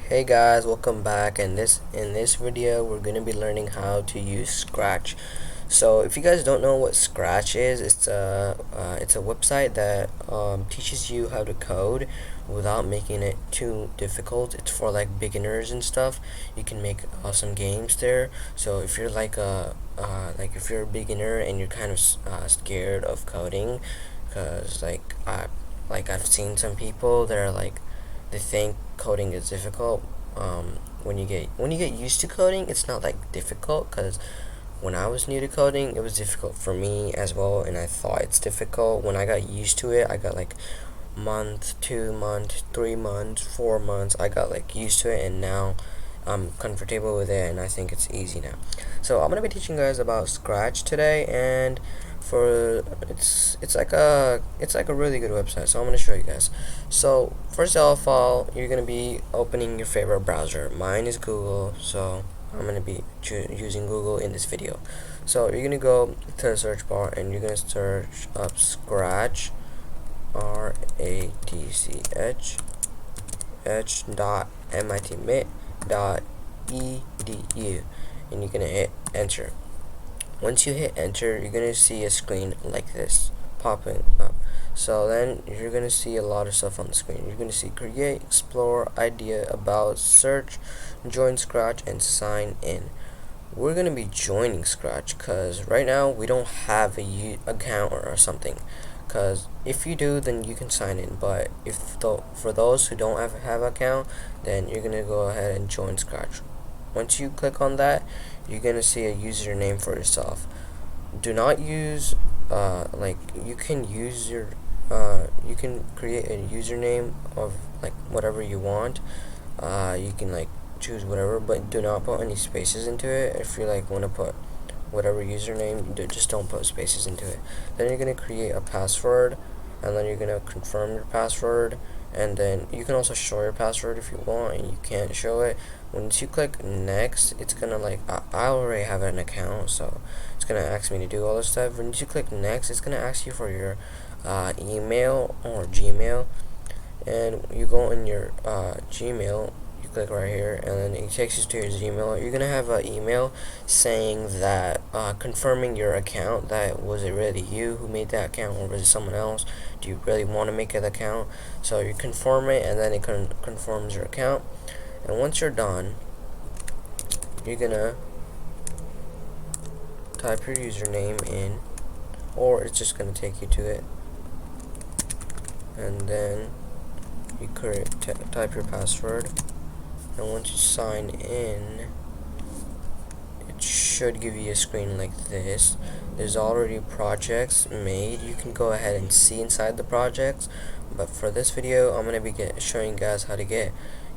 Hey guys, welcome back. And in this video we're going to be learning how to use Scratch. So if you guys don't know what Scratch is, it's a website that teaches you how to code without making it too difficult. It's for like beginners and stuff. You can make awesome games there. So if you're if you're a beginner and you're kind of scared of coding, because I've seen some people that are like they think coding is difficult. When you get used to coding, it's not like difficult, because when I was new to coding, it was difficult for me as well, and I thought it's difficult. When I got used to it, I got like month, 2 months, 3 months, 4 months. I got like used to it, and now I'm comfortable with it, and I think it's easy now. So I'm gonna be teaching you guys about Scratch today, and for it's like a really good website. So I'm gonna show you guys. So first of all, you're gonna be opening your favorite browser. Mine is Google, so I'm gonna be using Google in this video. So you're gonna go to the search bar and you're gonna search up Scratch, RATCH.MIT.edu, and you're gonna hit enter. Once you hit enter, you're gonna see a screen like this popping up. So then you're gonna see a lot of stuff on the screen. You're gonna see create, explore, idea, about, search, join Scratch, and sign in. We're gonna be joining Scratch because right now we don't have a account or something. Because if you do, then you can sign in. But for those who don't have an account, then you're gonna go ahead and join Scratch. Once you click on that, you're gonna see a username for yourself. Do not use you can use your you can create a username of like whatever you want. You can like choose whatever, but do not put any spaces into it. If you like want to put whatever username, just don't put spaces into it. Then you're gonna create a password, and then you're gonna confirm your password, and then you can also show your password if you want, and you can't show it. Once you click next, it's gonna I already have an account, so it's gonna ask me to do all this stuff. Once you click next, it's gonna ask you for your email or Gmail, and you go in your Gmail, you click right here, and then it takes you to your Gmail. You're gonna have an email saying that confirming your account, that was it really you who made that account, or was it someone else? Do you really want to make an account? So you confirm it, and then it confirms your account. And once you're done, you're gonna type your username in, or it's just gonna take you to it, and then you type your password. And once you sign in, it should give you a screen like this. There's already projects made. You can go ahead and see inside the projects, but for this video I'm gonna be showing you guys how to get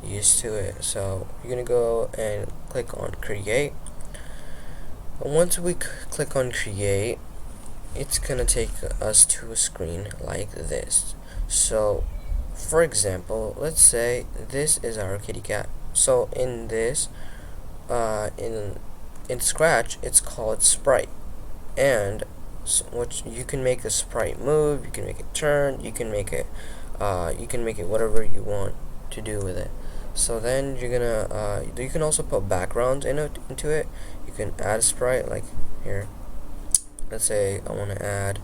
used to it. So you're gonna go and click on create, and once we click on create, it's gonna take us to a screen like this. So for example, let's say this is our kitty cat. So in this in Scratch, it's called sprite, and what you can make a sprite move, you can make it turn, you can make it whatever you want to do with it. So then you're gonna you can also put backgrounds into it. You can add a sprite like here. Let's say I want to add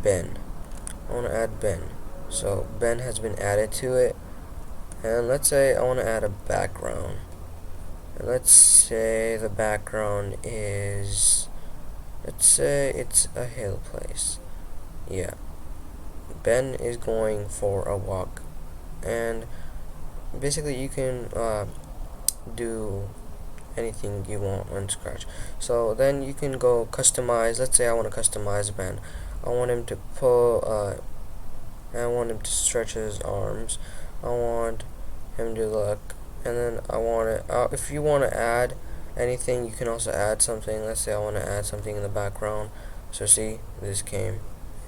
Ben. I want to add Ben. So Ben has been added to it. And let's say I want to add a background. And let's say the background is, let's say it's a hill place. Yeah. Ben is going for a walk. And basically you can do anything you want on Scratch. So then you can go customize. Let's say I want to customize Ben. I want him to pull I want him to stretch his arms. I want him to look, and then I want it. If you want to add anything, you can also add something. Let's say I want to add something in the background. So see, this came,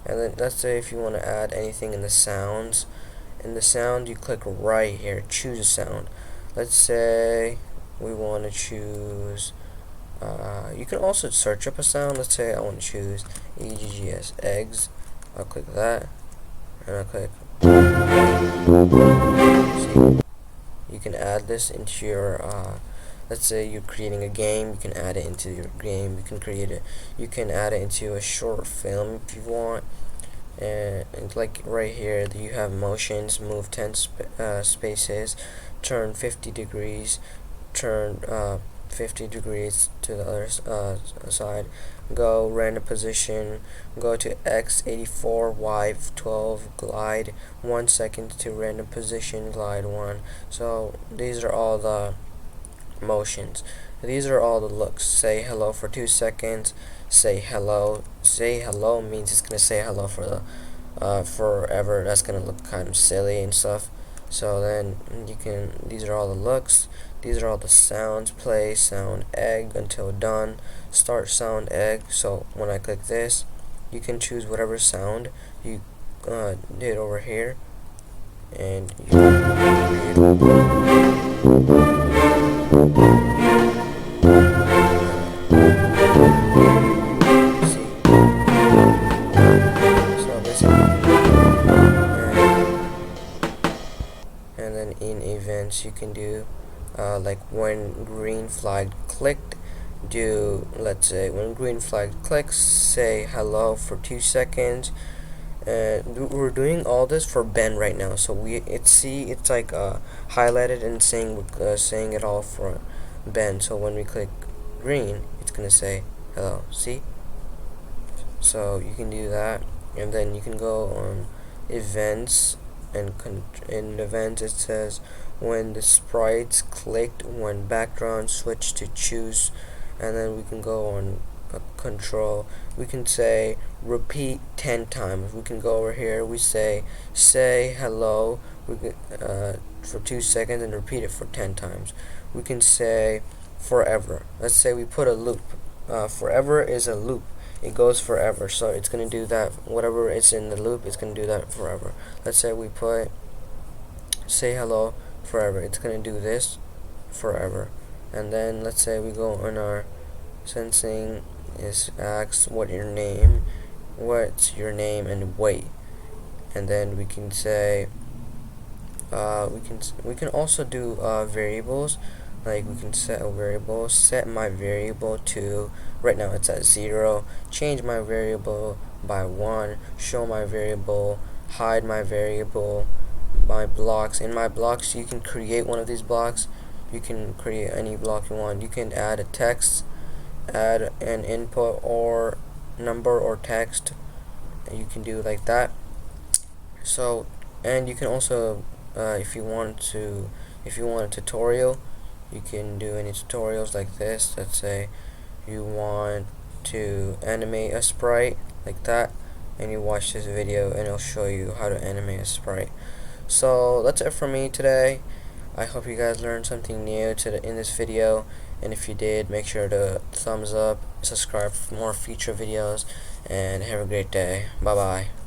and then let's say if you want to add anything in the sounds, you click right here, choose a sound. Let's say we want to choose. You can also search up a sound. Let's say I want to choose eggs, eggs. I'll click that, and I'll click. See, you can add this into your let's say you're creating a game, you can add it into your game. You can create it, you can add it into a short film if you want. And like right here, you have motions, move 10 spaces, turn 50 degrees, turn 50 degrees to the other side, go random position, go to x84, y12, glide 1 second to random position, glide 1. So these are all the motions. These are all the looks. Say hello for 2 seconds. Say hello. Say hello means it's gonna say hello for the forever. That's gonna look kind of silly and stuff. So then you can. These are all the looks. These are all the sounds. Play sound egg until done. Start sound egg. So when I click this, you can choose whatever sound you did over here, and and then in events you can do like when green flag clicked, do, let's say when green flag clicks, say hello for 2 seconds. And we're doing all this for Ben right now, so it's like highlighted and saying it all for Ben. So when we click green, it's gonna say hello. See? So you can do that, and then you can go on events, and in events it says when the sprites clicked, when background switched to choose, and then we can go on control. We can say repeat 10 times. We can go over here. We say hello. We can for 2 seconds and repeat it for 10 times. We can say forever. Let's say we put a loop. Forever is a loop. It goes forever, so it's gonna do that. Whatever is in the loop, it's gonna do that forever. Let's say we put say hello forever. It's gonna do this forever. And then let's say we go on our sensing, is asks what's your name, and wait. And then we can say we can also do variables. Like we can set a variable, set my variable to, right now it's at 0, change my variable by 1, show my variable, hide my variable, my blocks. In my blocks you can create one of these blocks. You can create any block you want. You can add a text, add an input or number or text, and you can do like that. So, and you can also if you want a tutorial, you can do any tutorials like this. Let's say you want to animate a sprite like that, and you watch this video and it'll show you how to animate a sprite. So that's it for me today. I hope you guys learned something new in this video, and if you did, make sure to thumbs up, subscribe for more future videos, and have a great day. Bye bye.